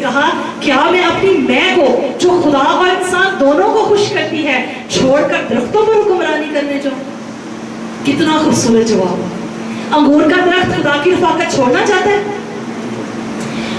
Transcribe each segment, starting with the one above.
کہا کیا میں اپنی میں کو جو خدا اور انسان دونوں کو خوش کرتی ہے چھوڑ کر درختوں پر حکمرانی کرنے جاؤں؟ کتنا خوبصورت جواب. انگور کا درخت خدا کی رفاقت چھوڑنا چاہتا ہے؟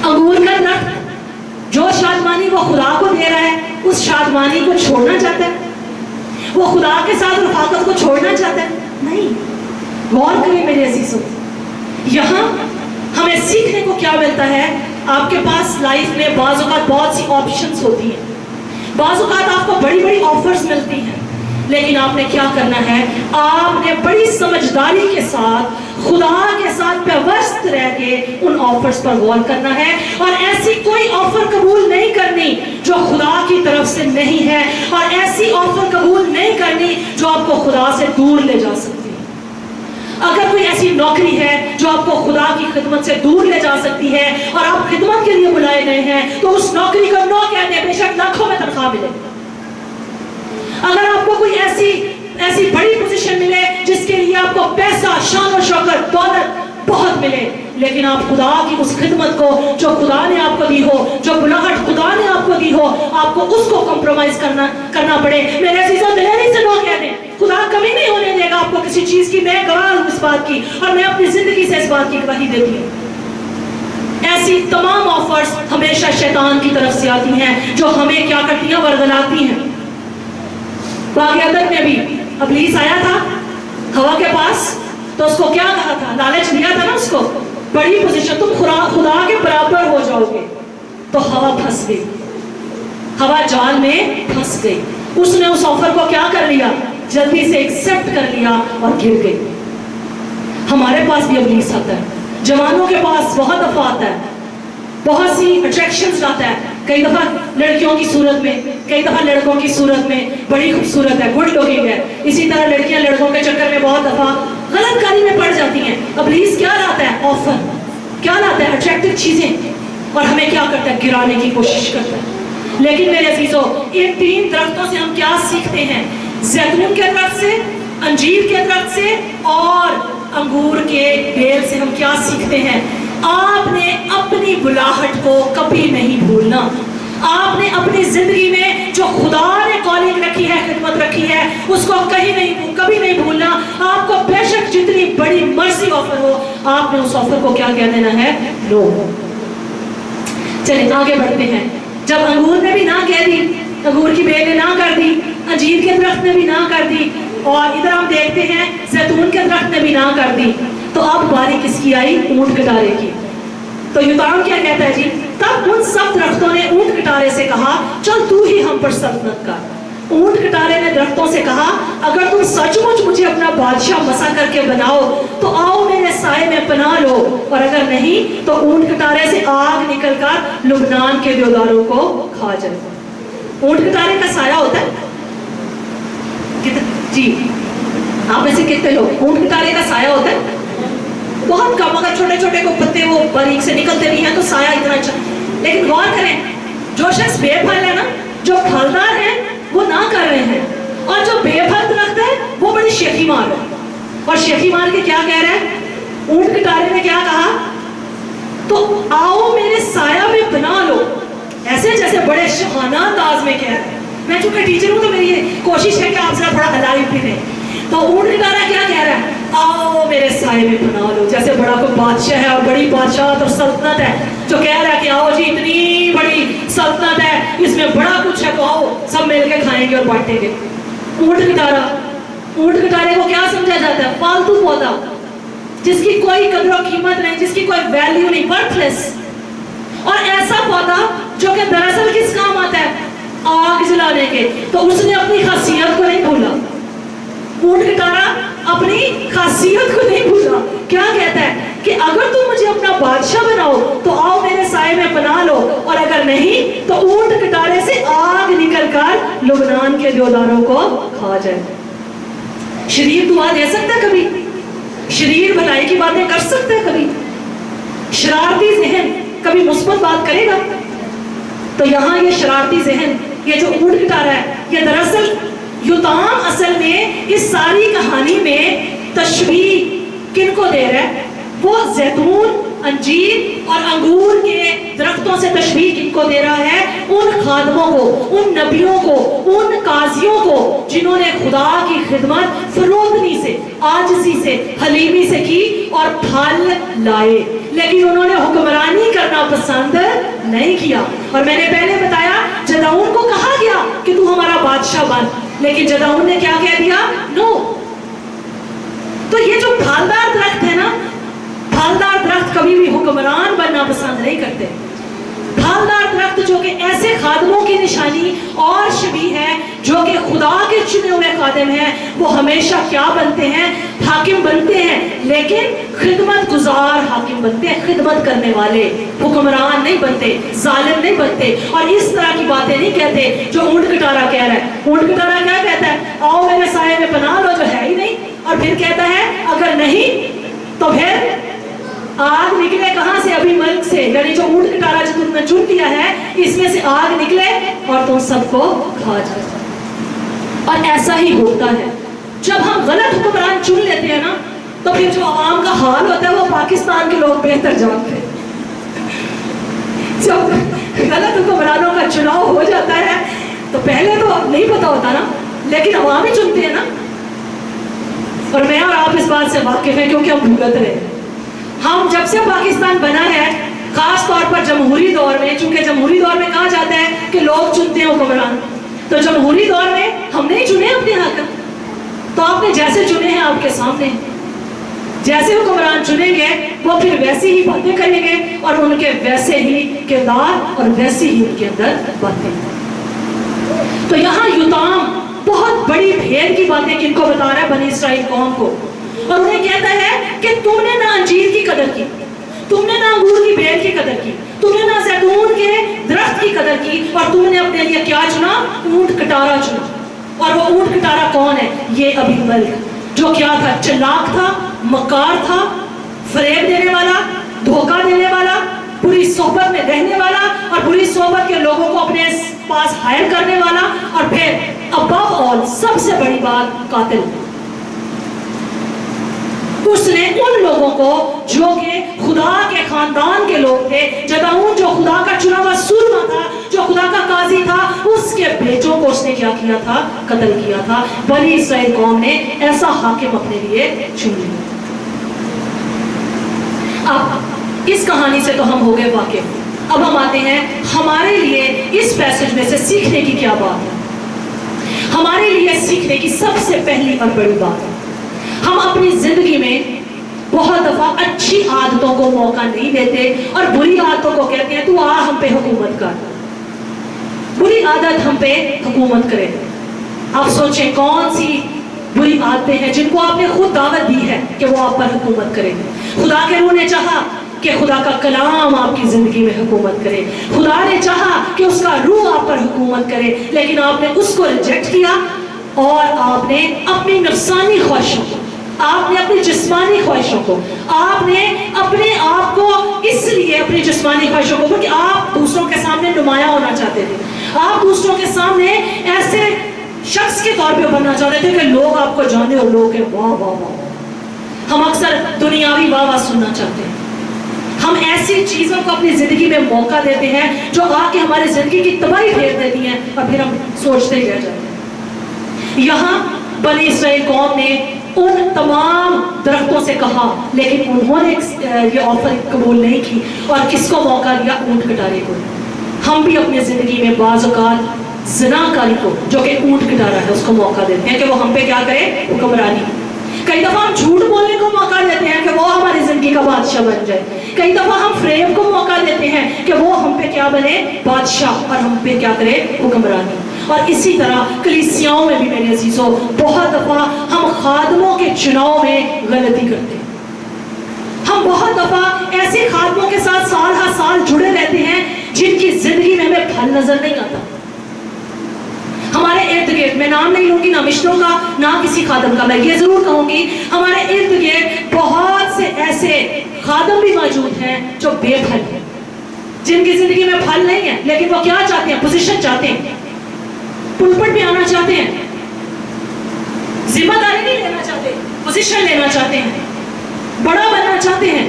انگور کا درخت جو شادمانی وہ خدا کو دے رہا ہے اس شادمانی کو چھوڑنا چاہتا ہے؟ وہ خدا کے ساتھ رفاقت کو چھوڑنا چاہتا ہے؟ نہیں. غور کریں میرے عزیزوں, یہاں ہمیں سیکھنے کو کیا ملتا ہے. آپ کے پاس لائف میں بعض اوقات بہت سی آپشنز ہوتی ہیں, بعض اوقات آپ کو بڑی بڑی آفرز ملتی ہیں, لیکن آپ نے کیا کرنا ہے, آپ نے بڑی سمجھداری کے ساتھ خدا کے ساتھ پیوست رہ کے ان آفرز پر غور کرنا ہے, اور ایسی کوئی آفر قبول نہیں کرنی جو خدا کی طرف سے نہیں ہے, اور ایسی آفر قبول نہیں کرنی جو آپ کو خدا سے دور لے جا سکتی ہے. اگر کوئی ایسی نوکری ہے جو آپ کو خدا کی خدمت سے دور لے جا سکتی ہے اور آپ خدمت کے لیے بلائے گئے ہیں تو اس نوکری کو نو کہہ دیں, بے شک لاکھوں میں تنخواہ ملے. اگر آپ کو کوئی ایسی بڑی پوزیشن ملے جس کے لیے آپ کو پیسہ, شان و شوکت, دولت بہت ملے, لیکن آپ خدا کی اس خدمت کو جو خدا نے آپ کو دی ہو, جو بلاہٹ خدا نے آپ کو دی ہو, آپ کو اس کو کمپرومائز کرنا پڑے, میرے عزیزوں دلیری سے نو کہہ دیں. خدا کمی نہیں ہونے دے گا آپ کو کسی چیز کی. میں گواہ ہوں اس بات کی, اور میں اپنی زندگی سے اس بات کی گواہی دیتی ہوں. ایسی تمام آفرز ہمیشہ شیطان کی طرف سے آتی ہیں جو ہمیں کیا کرتی ہیں, ورگلاتی ہیں. واقعات میں بھی ابلیس آیا تھا ہوا کے پاس, تو اس کو کیا کہا تھا, لالچ دیا تھا نا اس کو, بڑی پوزیشن, تم خدا کے برابر ہو جاؤ گے. تو ہوا پھنس گئی, ہوا جال میں پھنس گئی. اس نے اس آفر کو کیا کر لیا, جلدی سے ایکسپٹ کر لیا اور گر گئی. ہمارے پاس بھی ابلیس آتا ہے, جوانوں کے پاس بہت دفعہ آتا ہے, بہت سی اٹریکشنز لاتا ہے, کئی دفعہ لڑکیوں کی صورت میں, کئی دفعہ لڑکوں کی صورت میں, بڑی خوبصورت ہے, گڈ لوکنگ ہے. اسی طرح لڑکیاں لڑکوں کے چکر میں بہت دفعہ غلط کاری میں پڑ جاتی ہیں. ابلیس کیا لاتا ہے, آفر کیا لاتا ہے, اٹریکٹیو چیزیں, اور ہمیں کیا کرتا ہے, گرانے کی کوشش کرتا ہے. لیکن میرے عزیزوں, ان تین درختوں سے ہم کیا سیکھتے ہیں, زیتون کے درخت سے, انجیر کے درخت سے اور انگور کے بیل سے ہم کیا سیکھتے ہیں. آپ نے اپنی بلاہٹ کو کبھی نہیں بھولنا. آپ نے اپنی زندگی میں جو خدا نے کالنگ رکھی ہے, خدمت رکھی ہے, اس کو کبھی نہیں بھولنا. آپ کو بے شک جتنی بڑی مرضی آفر ہو, آپ نے اس آفر کو کیا کہہ دینا ہے, نو. چلیں آگے بڑھتے ہیں. جب انگور نے بھی نہ کہہ دی, انگور کی بیل نے نہ کر دی, انجیر کے درخت نے بھی نہ کر دی, اور ادھر ہم دیکھتے ہیں زیتون کے درخت نے بھی نہ کر دی, تو اب باری کس کی آئی, اونٹ کٹارے کی. تو یوتام کیا کہتا ہے جی, تب ان سب درختوں نے اونٹ کٹارے سے کہا چل تو ہی ہم پر سلطنت کر. اونٹ کٹارے نے درختوں سے کہا اگر تم سچ مچ مجھے اپنا بادشاہ مسا کر کے بناؤ تو آؤ میرے سائے میں پناہ لو, اور اگر نہیں تو اونٹ کٹارے سے آگ نکل کر لبنان کے دیوداروں کو کھا جائے. اونٹ کٹارے کا سایہ ہوتا ہے جی, آپ ایسے کتنے لوگ, اونٹ کٹارے کا سایہ ہوتا ہے بہت کم, اگر چھوٹے چھوٹے کو پتے وہ باریک سے نکلتے نہیں ہیں تو سایہ اتنا اچھا. لیکن غور کریں, جو شخص بے پھل ہے نا, جو پھلدار ہے وہ نہ کر رہے ہیں, اور جو بے پھل درخت ہے وہ بڑی شیخی مار ہے. اور شیخی مار کے کیا کہہ رہے ہیں, اونٹ کٹارے نے کیا کہا, تو آؤ میرے سایہ میں بنا لو, ایسے جیسے بڑے شہانہ انداز میں کہہ رہے ہیں. میں چونکہ ٹیچر ہوں تو میری یہ کوشش ہے کہ آپ ذرا بڑا الائیو بھی دیں. تو اونٹ کٹارا کیا کہہ رہا ہے, آؤ میرے سائے میں بنا لو, جیسے بڑا کوئی بادشاہ ہے اور بڑی بادشاہت اور سلطنت ہے, جو کہہ رہا ہے کہ آؤ جی اتنی بڑی سلطنت ہے, اس میں بڑا کچھ ہے, تو آؤ سب مل کے کھائیں گے اور بانٹیں گے. اونٹ کٹارے کو کیا سمجھا جاتا ہے, فالتو پودا, جس کی کوئی قدر و قیمت نہیں, جس کی کوئی ویلیو نہیں, ورتھ لیس. اور ایسا پودا جو کہ دراصل کس کام آتا ہے, آگ جلانے کے. تو اس نے اپنی خاصیت کو نہیں بھولا, اونٹ کٹارا اپنی خاصیت کو نہیں بھولا. کیا کہتا ہے کہ اگر تم مجھے اپنا بادشاہ بناؤ تو آؤ میرے سائے میں پناہ لو, اور اگر نہیں تو اونٹ کٹارے سے آگ نکل کر لبنان کے دیوداروں کو کھا جائے. شریر دعا دے سکتا ہے کبھی, شریر بھلائی کی باتیں کر سکتا ہے کبھی, شرارتی ذہن کبھی مثبت بات کرے گا. تو یہاں یہ شرارتی ذہن, یہ جو اونٹ کٹارا ہے, یہ دراصل یوتام اصل میں اس ساری کہانی میں تشبیہ کن کو دے رہا ہے, وہ زیتون, انجیر اور انگور کے درختوں سے تشبیہ کن کو دے رہا ہے؟ ان خادموں کو، ان نبیوں کو، ان قاضیوں کو جنہوں نے خدا کی خدمت فروتنی سے، عاجزی سے، حلیمی سے کی اور پھل لائے، لیکن انہوں نے حکمرانی کرنا پسند نہیں کیا۔ اور میں نے پہلے بتایا جدعون کو کہا گیا کہ تو ہمارا بادشاہ بن، لیکن جدعون نے کیا کہہ دیا؟ نو۔ تو یہ جو پھلدار درخت ہے نا، پھلدار درخت کبھی بھی حکمران بننا پسند نہیں کرتے۔ پھلدار درخت جو کہ ایسے خادموں کی نشانی اور شبیہ ہے جو کہ خدا کے چنے ہوئے خادم ہیں، وہ ہمیشہ کیا بنتے ہیں؟ حاکم بنتے ہیں، لیکن خدمت گزار حاکم بنتے ہیں، خدمت کرنے والے، حکمران نہیں بنتے، ظالم نہیں بنتے، اور اس طرح کی باتیں نہیں کہتے جو اونٹ کٹارا کہہ رہا ہے۔ اونٹ کٹارا کیا کہتا ہے؟ آؤ میرے سائے میں پناہ لو، جو ہے ہی نہیں، اور پھر کہتا ہے اگر نہیں تو پھر آگ نکلے کہاں سے؟ ابھی ملک سے، یعنی جو اونٹ کٹارا جو تم نے چن لیا ہے اس میں سے آگ نکلے اور تم سب کو کھا جائے۔ اور ایسا ہی ہوتا ہے جب ہم غلط حکمران چن لیتے ہیں نا، تو پھر جو عوام کا حال ہوتا ہے وہ پاکستان کے لوگ بہتر جانتے ہیں۔ جب غلط حکمرانوں کا چناؤ ہو جاتا ہے تو پہلے تو نہیں پتا ہوتا نا، لیکن عوام ہی چنتے ہیں نا۔ اور میں اور آپ اس بات سے واقف ہیں کیونکہ ہم بھگت رہے ہیں۔ ہم جب سے پاکستان بنا ہے، خاص طور پر جمہوری دور میں، چونکہ جمہوری دور میں کہا جاتا ہے کہ لوگ چنتے ہیں حکمران، تو جمہوری دور میں ہم نہیں چنے اپنے حاکم، تو آپ نے جیسے چنے ہیں آپ کے سامنے، جیسے حکمران چنیں گے وہ پھر ویسی ہی باتیں کریں گے اور ان کے ویسے ہی کردار اور ویسی ہی ان کے اندر باتیں۔ تو یہاں یوتام بہت بڑی بھید کی باتیں کن کو بتا رہا ہے؟ بنی اسرائیل قوم کو، اور انہیں کہتا ہے کہ تم نے نہ انجیر کی قدر کی، تم نے نہ انگور کی بیل کی قدر کی، تم نے نہ زیتون کے درخت کی قدر کی، اور تم نے اپنے لیے کیا چنا؟ اونٹ کٹارا چنا۔ اور وہ اونٹ کٹارا کون ہے؟ یہ ابھی ملک، جو کیا تھا؟ چلاک تھا، مکار تھا، فریب دینے والا، دھوکہ دینے والا، بری صحبت میں رہنے والا، اور بری صحبت کے لوگوں کو اپنے پاس ہائر کرنے والا، اور پھر above all سب سے بڑی بات قاتل۔ اس نے ان لوگوں کو جو کہ خدا کے خاندان کے لوگ تھے، جدعون جو خدا کا چنا ہوا سورما تھا، جو خدا کا قاضی تھا، اس کے بیٹوں کو اس نے کیا کیا تھا؟ قتل کیا تھا۔ بنی اسرائیل قوم نے ایسا حاکم اپنے لیے چن لیا۔ اب اس کہانی سے تو ہم ہو گئے واقف، اب ہم آتے ہیں ہمارے لیے اس پیسج میں سے سیکھنے کی کیا بات ہے۔ ہمارے لیے سیکھنے کی سب سے پہلی اور بڑی بات ہے، ہم اپنی زندگی میں بہت دفعہ اچھی عادتوں کو موقع نہیں دیتے اور بری عادتوں کو کہتے ہیں تو آ ہم پہ حکومت کر، بری عادت ہم پہ حکومت کرے۔ آپ سوچیں کون سی بری عادتیں ہیں جن کو آپ نے خود دعوت دی ہے کہ وہ آپ پر حکومت کرے۔ خدا کے روح نے چاہا کہ خدا کا کلام آپ کی زندگی میں حکومت کرے، خدا نے چاہا کہ اس کا روح آپ پر حکومت کرے، لیکن آپ نے اس کو ریجیکٹ کیا اور آپ نے اپنی نفسانی خواہشوں کو، آپ نے اپنی جسمانی خواہشوں کو، آپ نے اپنے آپ کو اس لیے اپنی جسمانی خواہشوں کو، کیونکہ آپ دوسروں کے سامنے نمایاں ہونا چاہتے تھے، آپ دوسروں کے سامنے ایسے شخص کے طور پہ ابھرنا چاہتے تھے کہ لوگ آپ کو جانے اور لوگ ہیں واہ واہ واہ۔ ہم اکثر دنیاوی واہ واہ سننا چاہتے ہیں، ہم ایسی چیزوں کو اپنی زندگی میں موقع دیتے ہیں جو آ کے ہماری زندگی کی تباہی پھیر دیتی ہیں اور پھر ہم سوچتے ہی رہ جاتے ہیں۔ یہاں بنی اسرائیل قوم نے ان تمام درختوں سے کہا، لیکن انہوں نے یہ آفر قبول نہیں کی اور کس کو موقع دیا؟ اونٹ کٹارے کو۔ ہم بھی اپنی زندگی میں بعض اوقات زناکاری کو، جو کہ اونٹ کٹارا ہے، اس کو موقع دیتے ہیں کہ وہ ہم پہ کیا کرے؟ حکمرانی۔ کئی دفعہ ہم جھوٹ بولنے کو موقع دیتے ہیں کہ وہ ہماری زندگی کا بادشاہ بن جائے، کئی دفعہ ہم فریب کو موقع دیتے ہیں کہ وہ ہم پہ کیا بنے؟ بادشاہ، اور ہم پہ کیا کرے؟ حکمرانی۔ اور اسی طرح کلیسیاؤں میں بھی میرے عزیزوں بہت دفعہ ہم خادموں کے چناؤ میں غلطی کرتے ہیں۔ ہم بہت دفعہ ایسے خادموں کے ساتھ سال ہر سال جڑے رہتے ہیں جن کی زندگی میں ہمیں پھل نظر نہیں آتا۔ ہمارے ارد گرد، میں نام نہیں لوں گی نہ مشنوں کا نہ کسی خادم کا، میں یہ ضرور کہوں گی ہمارے ارد گرد بہت سے ایسے خادم بھی موجود ہیں جو بے پھل ہیں، جن کی زندگی میں پھل نہیں ہے، لیکن وہ کیا چاہتے ہیں؟ پوزیشن چاہتے ہیں، پلپٹ پہ آنا چاہتے ہیں، ذمہ داری نہیں لینا چاہتے، پوزیشن لینا چاہتے ہیں، بڑا بننا چاہتے ہیں،